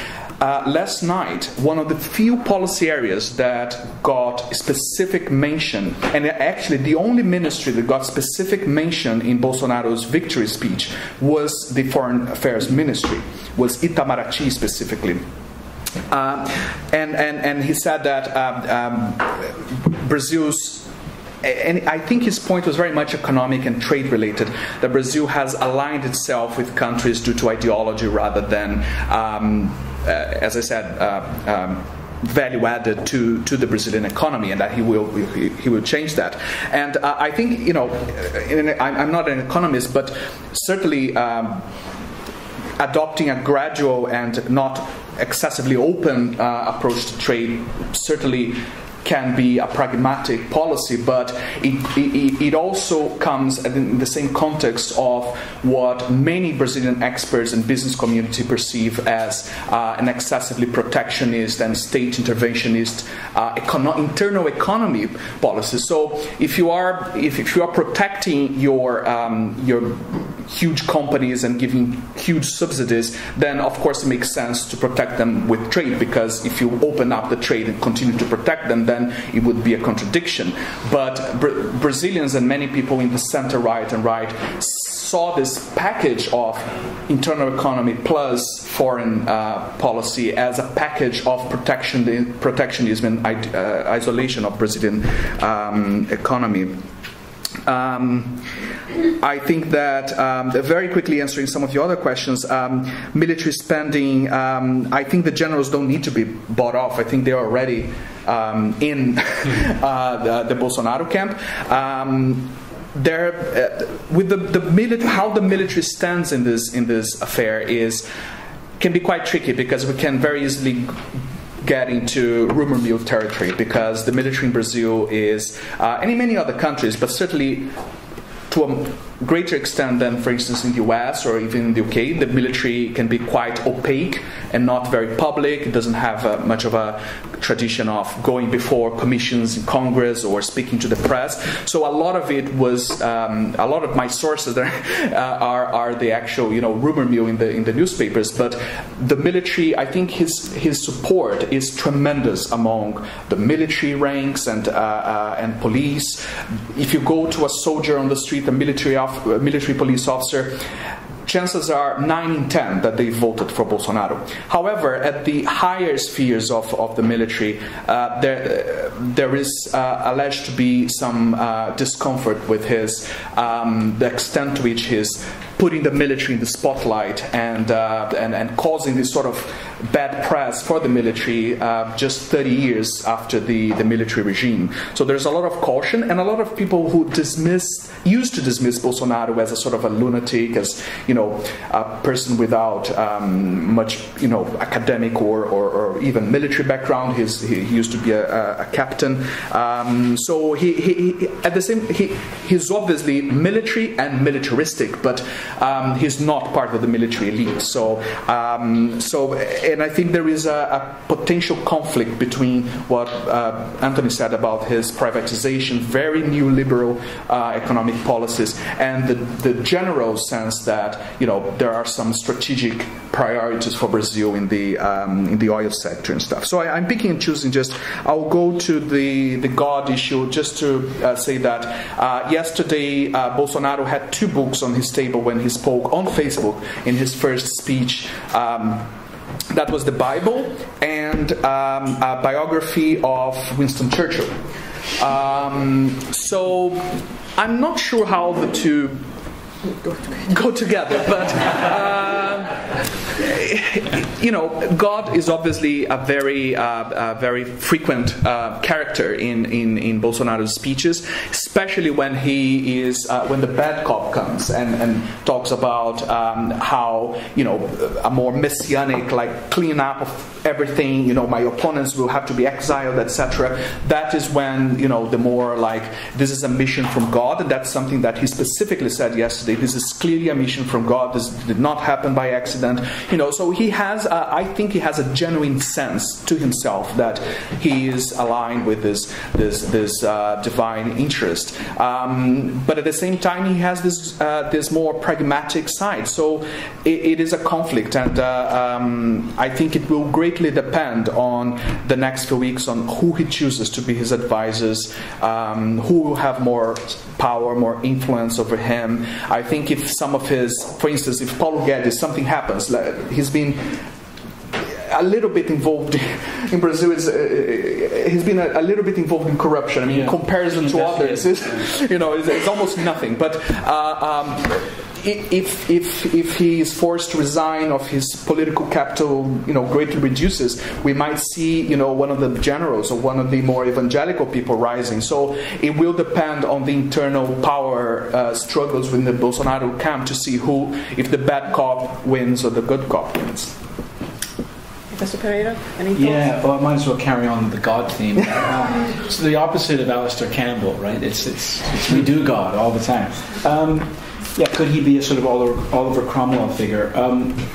Speaker 2: last night, one of the few policy areas that got specific mention, and actually the only ministry that got specific mention in Bolsonaro's victory speech, was the Foreign Affairs Ministry, was Itamaraty specifically. And he said that Brazil's, and I think his point was very much economic and trade related, that Brazil has aligned itself with countries due to ideology rather than, as I said, value added to the Brazilian economy, and that he will change that. And I think, you know, I'm not an economist, but certainly adopting a gradual and not excessively open approach to trade certainly can be a pragmatic policy, but it also comes in the same context of what many Brazilian experts and business community perceive as an excessively protectionist and state interventionist internal economy policy. So if you are protecting your huge companies and giving huge subsidies, then of course it makes sense to protect them with trade, because if you open up the trade and continue to protect them, then it would be a contradiction. But Brazilians and many people in the center right and right saw this package of internal economy plus foreign policy as a package of protectionism and isolation of Brazilian economy. I think that very quickly answering some of your other questions, military spending, I think the generals don't need to be bought off. I think they're already in the Bolsonaro camp. How the military stands in this affair can be quite tricky, because we can very easily get into rumor mill territory, because the military in Brazil is, and in many other countries, but certainly to a greater extent than, for instance, in the US or even in the UK, the military can be quite opaque and not very public. It doesn't have much of a tradition of going before commissions in Congress or speaking to the press. So a lot of it was, a lot of my sources there are the actual, rumor mill in the newspapers. But the military, I think his support is tremendous among the military ranks and police. If you go to a soldier on the street, a military police officer, chances are 9 in 10 that they voted for Bolsonaro. However, at the higher spheres of the military, there is alleged to be some discomfort with the extent to which he's putting the military in the spotlight and causing this sort of bad press for the military just 30 years after the military regime. So there's a lot of caution, and a lot of people who used to dismiss Bolsonaro as a sort of a lunatic, as a person without much academic or even military background. He used to be a captain. So he's obviously military and militaristic, but he's not part of the military elite. And I think there is a potential conflict between what Anthony said about his privatization, very neoliberal economic policies, and the general sense that there are some strategic priorities for Brazil in the oil sector and stuff. So I'm picking and choosing. I'll go to the God issue just to say that yesterday Bolsonaro had 2 books on his table when he spoke on Facebook in his first speech. That was the Bible and a biography of Winston Churchill. So I'm not sure how the two go together, but God is obviously a very frequent character in Bolsonaro's speeches, especially when when the bad cop comes and talks about how a more messianic, clean up of everything. My opponents will have to be exiled, etc. That is when the more this is a mission from God, and that's something that he specifically said yesterday. This is clearly a mission from God. This did not happen by accident. So he has, I think he has a genuine sense to himself that he is aligned with this divine interest. But at the same time, he has this more pragmatic side. So it is a conflict, and I think it will greatly depend on the next few weeks on who he chooses to be his advisors, who will have more power, more influence over him. I think if some of for instance, if Paulo Guedes, something happens, he's been a little bit involved in Brazil. He's been a little bit involved in corruption. In comparison to others, it's almost nothing. But if he is forced to resign, of his political capital, greatly reduces, we might see, one of the generals or one of the more evangelical people rising. So it will depend on the internal power struggles within the Bolsonaro camp to see if the bad cop wins or the good cop wins.
Speaker 1: Professor Pereira, any thoughts?
Speaker 3: Yeah, well, I might as well carry on with the God theme. It's the opposite of Alistair Campbell, right? It's we do God all the time. Could he be a sort of Oliver Cromwell figure?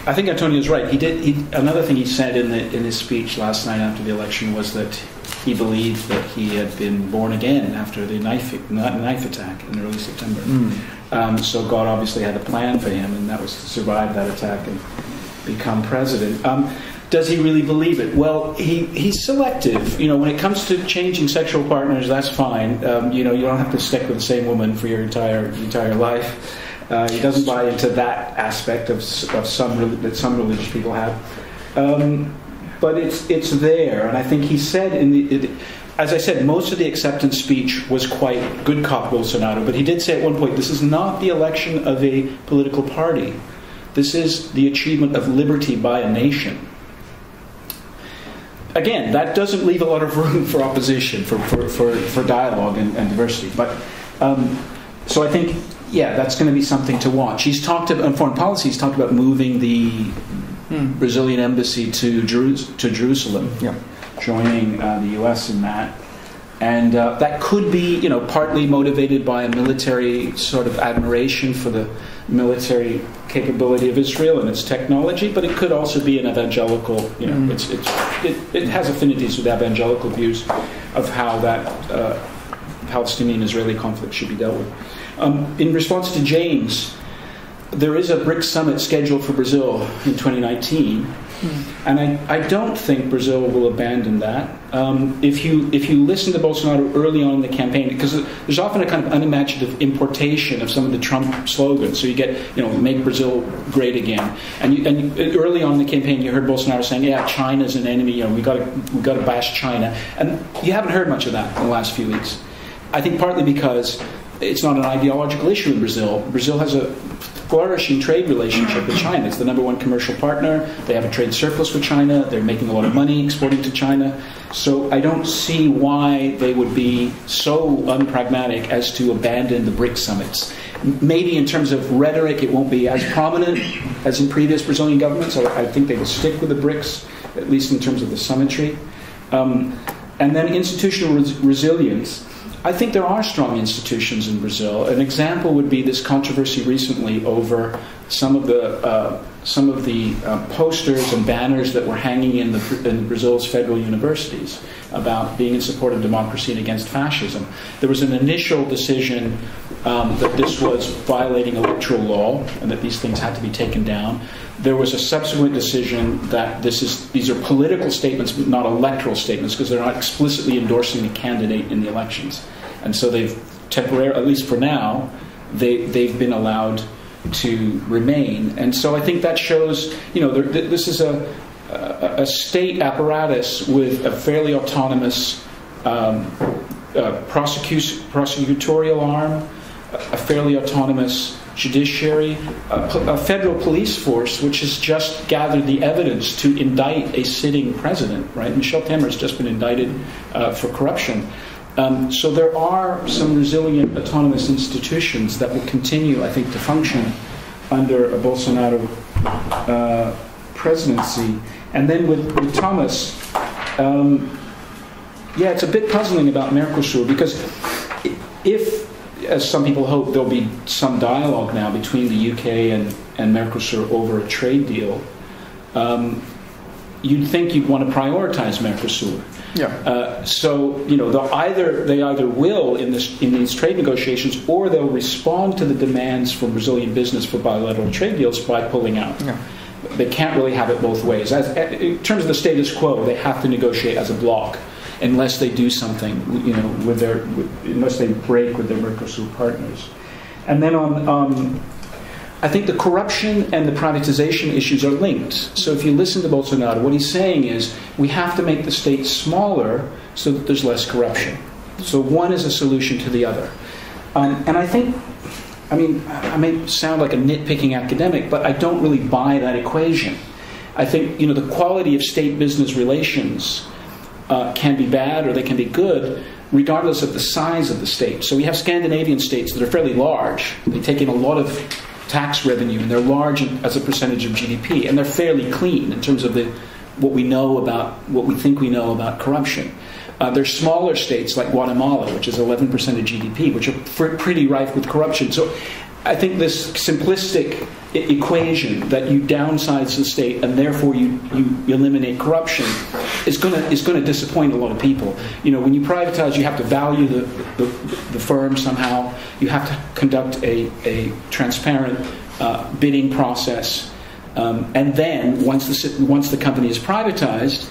Speaker 3: I think Antonio's right. Another thing he said in his speech last night after the election was that he believed that he had been born again after the knife attack in early September. So God obviously had a plan for him, and that was to survive that attack and become president. Does he really believe it? Well, he's selective. When it comes to changing sexual partners, that's fine. You don't have to stick with the same woman for your entire life. He doesn't buy into that aspect that some religious people have. But it's there, and I think he said as I said, most of the acceptance speech was quite good cop Bolsonaro. But he did say at one point, this is not the election of a political party. This is the achievement of liberty by a nation. Again, that doesn't leave a lot of room for opposition, for dialogue and diversity. But so I think, that's going to be something to watch. He's talked about, on foreign policy, he's talked about moving the Brazilian embassy to Jerusalem, joining the U.S. in that. And that could be, partly motivated by a military sort of admiration for the military capability of Israel and its technology, but it could also be an evangelical, it has affinities with evangelical views of how that Palestinian-Israeli conflict should be dealt with. In response to James, there is a BRICS summit scheduled for Brazil in 2019. And I don't think Brazil will abandon that. If you listen to Bolsonaro early on in the campaign, because there's often a kind of unimaginative importation of some of the Trump slogans. So you get, make Brazil great again. And early on in the campaign, you heard Bolsonaro saying, China's an enemy. We got to bash China. And you haven't heard much of that in the last few weeks. I think partly because it's not an ideological issue in Brazil. Brazil has a flourishing trade relationship with China. It's the number one commercial partner. They have a trade surplus with China. They're making a lot of money exporting to China. So I don't see why they would be so unpragmatic as to abandon the BRICS summits. Maybe in terms of rhetoric, it won't be as prominent as in previous Brazilian governments. So I think they will stick with the BRICS, at least in terms of the summitry. And then institutional resilience. I think there are strong institutions in Brazil. An example would be this controversy recently over some of the posters and banners that were hanging in Brazil's federal universities about being in support of democracy and against fascism. There was an initial decision that this was violating electoral law and that these things had to be taken down. There was a subsequent decision that these are political statements, but not electoral statements, because they're not explicitly endorsing a candidate in the elections. And so they've temporarily, at least for now, they've been allowed to remain. And so I think that shows, this is a state apparatus with a fairly autonomous prosecutorial arm, a fairly autonomous judiciary, a federal police force which has just gathered the evidence to indict a sitting president, right? Michel Temer has just been indicted for corruption. So there are some resilient autonomous institutions that will continue, I think, to function under a Bolsonaro presidency. And then with Thomas, it's a bit puzzling about Mercosur, because if, as some people hope, there'll be some dialogue now between the UK and Mercosur over a trade deal, you'd think you'd want to prioritize Mercosur. So they either will in these trade negotiations, or they'll respond to the demands from Brazilian business for bilateral trade deals by pulling out. They can't really have it both ways. In terms of the status quo, they have to negotiate as a bloc, unless they do something, unless they break with their Mercosur partners. And then I think the corruption and the privatization issues are linked. So if you listen to Bolsonaro, what he's saying is we have to make the state smaller so that there's less corruption. So one is a solution to the other. And I think I mean, I may sound like a nitpicking academic, but I don't really buy that equation. I think, the quality of state-business relations can be bad or they can be good, regardless of the size of the state. So we have Scandinavian states that are fairly large. They take in a lot of tax revenue, and they're large as a percentage of GDP, and they're fairly clean in terms of what we think we know about corruption. There's smaller states like Guatemala, which is 11% of GDP, which are pretty rife with corruption. So I think this simplistic equation that you downsize the state and therefore you eliminate corruption is going to disappoint a lot of people. When you privatize, you have to value the firm somehow. You have to conduct a transparent bidding process, and then once the company is privatized,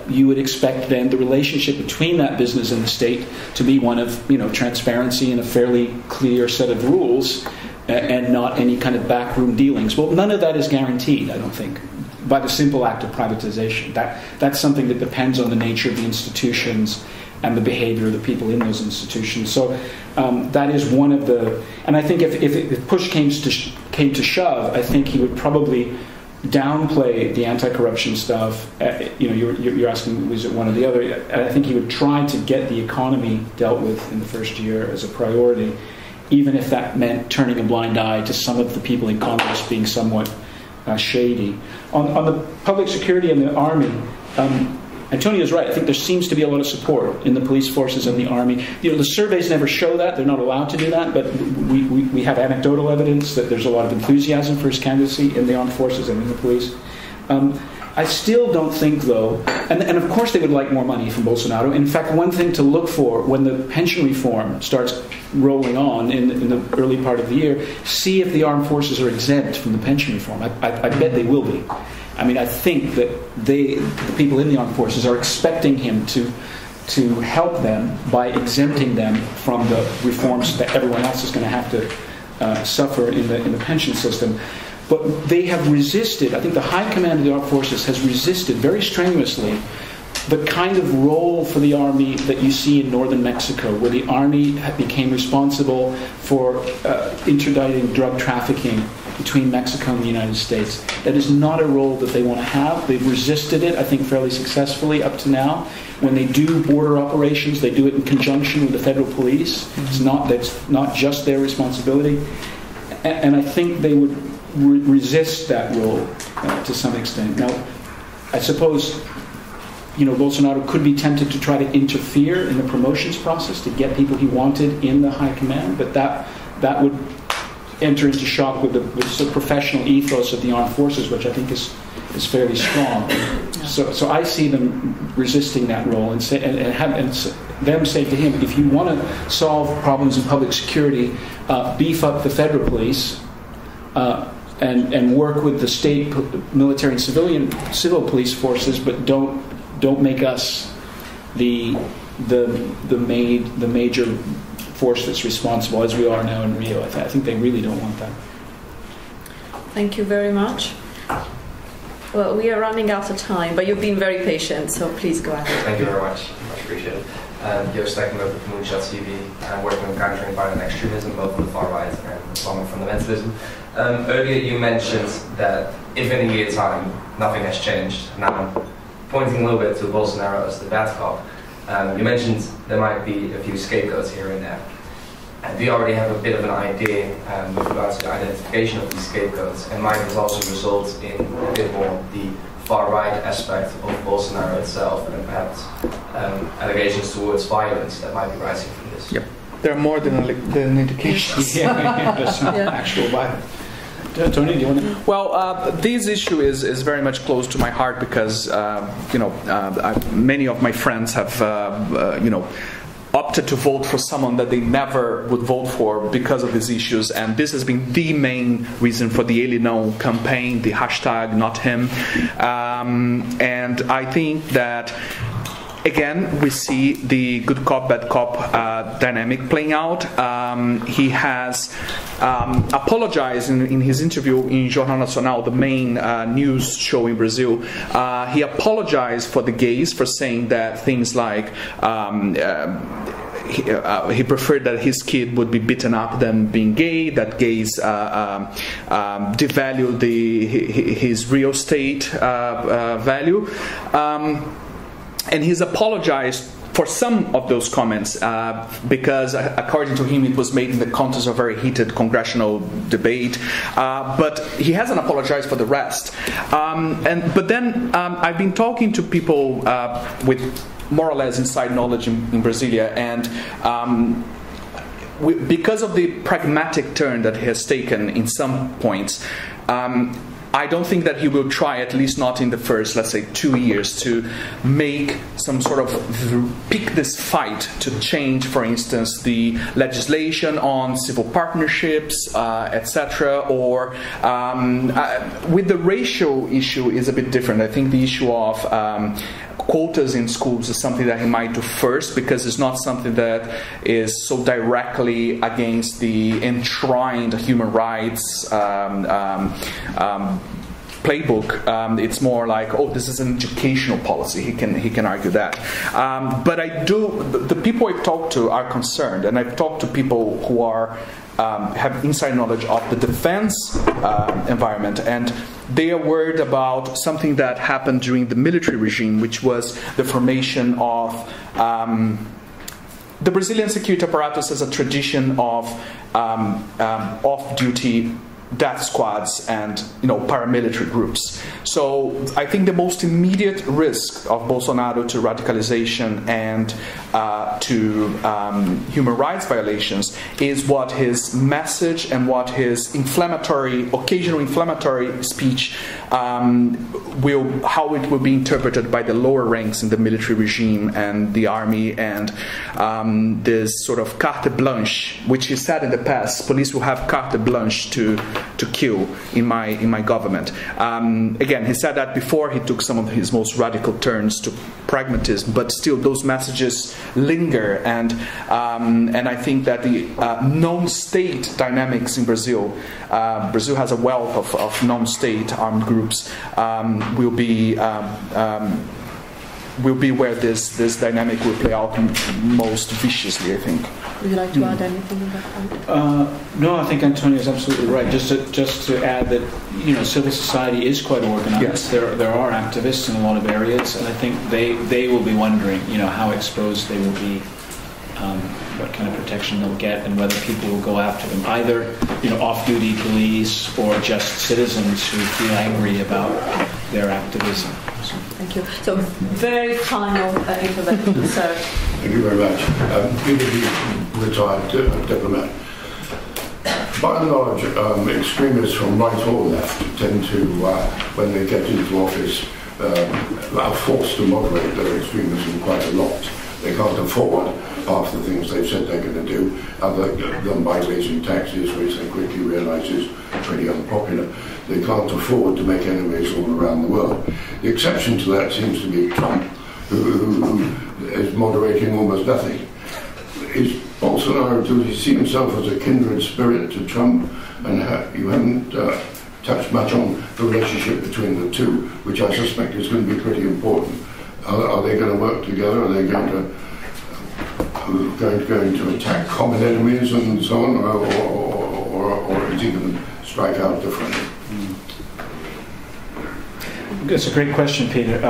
Speaker 3: you would expect then the relationship between that business and the state to be one of transparency and a fairly clear set of rules, and not any kind of backroom dealings. Well, none of that is guaranteed, I don't think, by the simple act of privatization. That's something that depends on the nature of the institutions and the behavior of the people in those institutions. So that is one of the. And I think if push came to shove, I think he would probably downplay the anti-corruption stuff. You're asking, was it one or the other? I think he would try to get the economy dealt with in the first year as a priority, even if that meant turning a blind eye to some of the people in Congress being somewhat shady. On the public security and the army, Antonio's right. I think there seems to be a lot of support in the police forces and the army. The surveys never show that. They're not allowed to do that, but we have anecdotal evidence that there's a lot of enthusiasm for his candidacy in the armed forces and in the police. I still don't think, though, and of course they would like more money from Bolsonaro. In fact, one thing to look for when the pension reform starts rolling on in the early part of the year, see if the armed forces are exempt from the pension reform. I bet they will be. I mean, I think that the people in the armed forces are expecting him to help them by exempting them from the reforms that everyone else is going to have to suffer in the pension system. But they have resisted. I think the high command of the armed forces has resisted very strenuously the kind of role for the army that you see in northern Mexico, where the army became responsible for interdicting drug trafficking between Mexico and the United States. That is not a role that they want to have. They've resisted it, I think, fairly successfully up to now. When they do border operations, they do it in conjunction with the federal police. That's not just their responsibility. And I think they would resist that role to some extent. Now, I suppose Bolsonaro could be tempted to try to interfere in the promotions process to get people he wanted in the high command, but that would enter into shock with the professional ethos of the armed forces, which I think is fairly strong. So I see them resisting that role and them say to him, if you want to solve problems in public security, beef up the federal police and work with the state military and civil police forces, but don't make us the major force that's responsible, as we are now in Rio. I think they really don't want that.
Speaker 1: Thank you very much. Well, we are running out of time, but you've been very patient, so please go ahead.
Speaker 7: Thank you very much. Much appreciated. Joost Stekenberg with Moonshot TV. I'm working on countering violent extremism, both on the far right and Islamic fundamentalism. Earlier you mentioned that if in a year's time nothing has changed, now pointing a little bit to Bolsonaro as the bad cop, you mentioned there might be a few scapegoats here and there. And we already have a bit of an idea with regards to the identification of these scapegoats, and might this also result in a bit more the far-right aspect of Bolsonaro itself, and perhaps allegations towards violence that might be rising from this.
Speaker 2: Yep. There are more than indications.
Speaker 3: There's actual violence. Tony, do you want to?
Speaker 2: Well, this issue is very much close to my heart because many of my friends have opted to vote for someone that they never would vote for because of these issues, and this has been the main reason for the Ele Não campaign, the hashtag Not Him, and I think that Again, we see the good cop, bad cop dynamic playing out. He has apologized in his interview in Jornal Nacional, the main news show in Brazil. He apologized for the gays for saying that things like he preferred that his kid would be beaten up than being gay, that gays devalue his real estate value. And he's apologized for some of those comments because, according to him, it was made in the context of a very heated congressional debate. But he hasn't apologized for the rest. But then I've been talking to people with more or less inside knowledge in Brasilia, and because of the pragmatic turn that he has taken in some points, I don't think that he will try, at least not in the first, let's say, 2 years, to make some sort of pick this fight to change, for instance, the legislation on civil partnerships, etc. Or with the racial issue is a bit different. I think the issue of quotas in schools is something that he might do first, because it's not something that is so directly against the enshrined human rights playbook. It's more like, oh, this is an educational policy. He can argue that. But the people I've talked to are concerned, and I've talked to people who are have inside knowledge of the defense environment, and they are worried about something that happened during the military regime, which was the formation of the Brazilian security apparatus as a tradition of off-duty death squads and paramilitary groups. So I think the most immediate risk of Bolsonaro to radicalization and to human rights violations is what his message and what his occasional inflammatory speech how it will be interpreted by the lower ranks in the military regime and the army, and this sort of carte blanche, which he said in the past, police will have carte blanche to kill in my government. Again, he said that before he took some of his most radical turns to pragmatism, but still those messages linger, and I think that the non-state dynamics in Brazil has a wealth of non-state armed groups, will be where this dynamic will play out most viciously, I think.
Speaker 1: Would you like to add anything on that point?
Speaker 3: No, I think Antonio is absolutely right. Just to add that civil society is quite organized.
Speaker 2: Yes.
Speaker 3: There are activists in a lot of areas, and I think they will be wondering how exposed they will be, what kind of protection they'll get, and whether people will go after them, either off-duty police or just citizens who feel angry about their activism.
Speaker 1: Thank you. So, very final intervention, sir.
Speaker 8: Thank you very much. Peter, retired diplomat. By and large, extremists from right or left tend to, when they get into office, are forced to moderate their extremism quite a lot. They can't afford half the things they've said they're going to do, other than by raising taxes, which they quickly realise is pretty unpopular. They can't afford to make enemies all around the world. The exception to that seems to be Trump, who is moderating almost nothing. Is Bolsonaro, does he see himself as a kindred spirit to Trump? And you haven't touched much on the relationship between the two, which I suspect is going to be pretty important. Are they going to work together? Are they going to attack common enemies and so on, or is he going to strike out differently?
Speaker 3: That's a great question, Peter.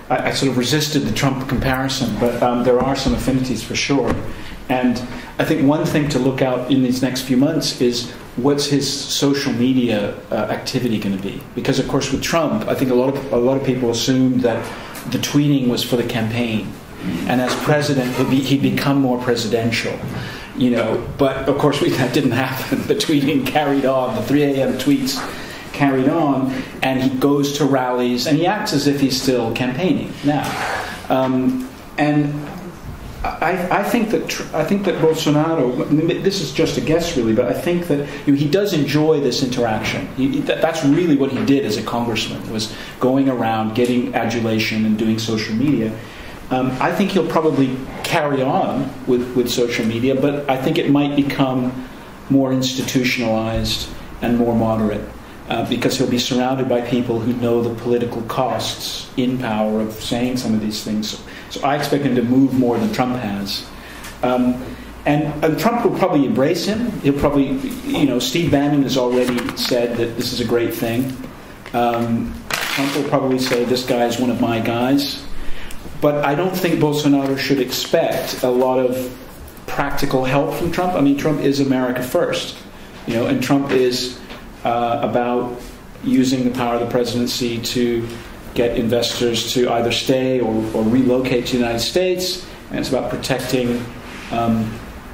Speaker 3: I sort of resisted the Trump comparison, but there are some affinities for sure. And I think one thing to look out in these next few months is what's his social media activity going to be? Because of course with Trump, I think a lot of people assumed that the tweeting was for the campaign, and as president he'd become more presidential. But of course that didn't happen. The tweeting carried on. The 3 a.m. tweets carried on, and he goes to rallies, and he acts as if he's still campaigning now. And I think that Bolsonaro, this is just a guess really, but I think that he does enjoy this interaction. That's really what he did as a congressman, was going around getting adulation and doing social media. I think he'll probably carry on with social media, but I think it might become more institutionalized and more moderate because he'll be surrounded by people who know the political costs in power of saying some of these things. So I expect him to move more than Trump has. And Trump will probably embrace him. He'll probably, Steve Bannon has already said that this is a great thing. Trump will probably say, this guy is one of my guys. But I don't think Bolsonaro should expect a lot of practical help from Trump. I mean, Trump is America first, and Trump is about using the power of the presidency to get investors to either stay or relocate to the United States, and it's about protecting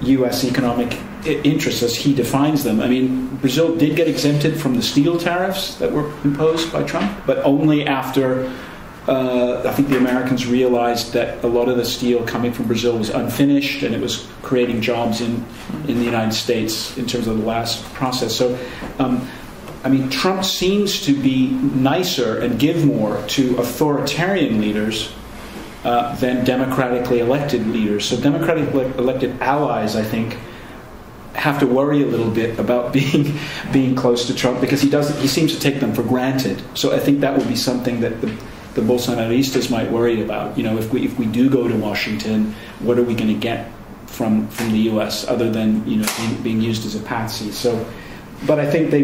Speaker 3: U.S. economic interests as he defines them. I mean, Brazil did get exempted from the steel tariffs that were imposed by Trump, but only after I think the Americans realized that a lot of the steel coming from Brazil was unfinished and it was creating jobs in the United States in terms of the last process. So, Trump seems to be nicer and give more to authoritarian leaders than democratically elected leaders. So democratically elected allies, I think, have to worry a little bit about being close to Trump because he seems to take them for granted. So I think that would be something that the Bolsonaristas might worry about. If we do go to Washington, what are we going to get from the U.S. other than being used as a patsy? So, but I think they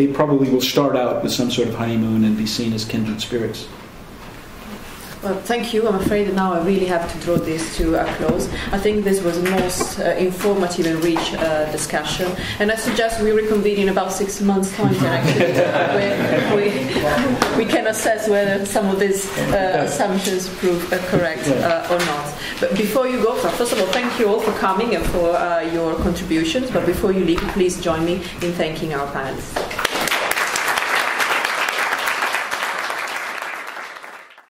Speaker 3: probably will start out with some sort of honeymoon and be seen as kindred spirits.
Speaker 1: Well, thank you. I'm afraid that now I really have to draw this to a close. I think this was the most informative and rich discussion, and I suggest we reconvene in about 6 months' time to actually we can assess whether some of these assumptions prove correct or not. But before you go, first of all, thank you all for coming and for your contributions. But before you leave, please join me in thanking our panelists.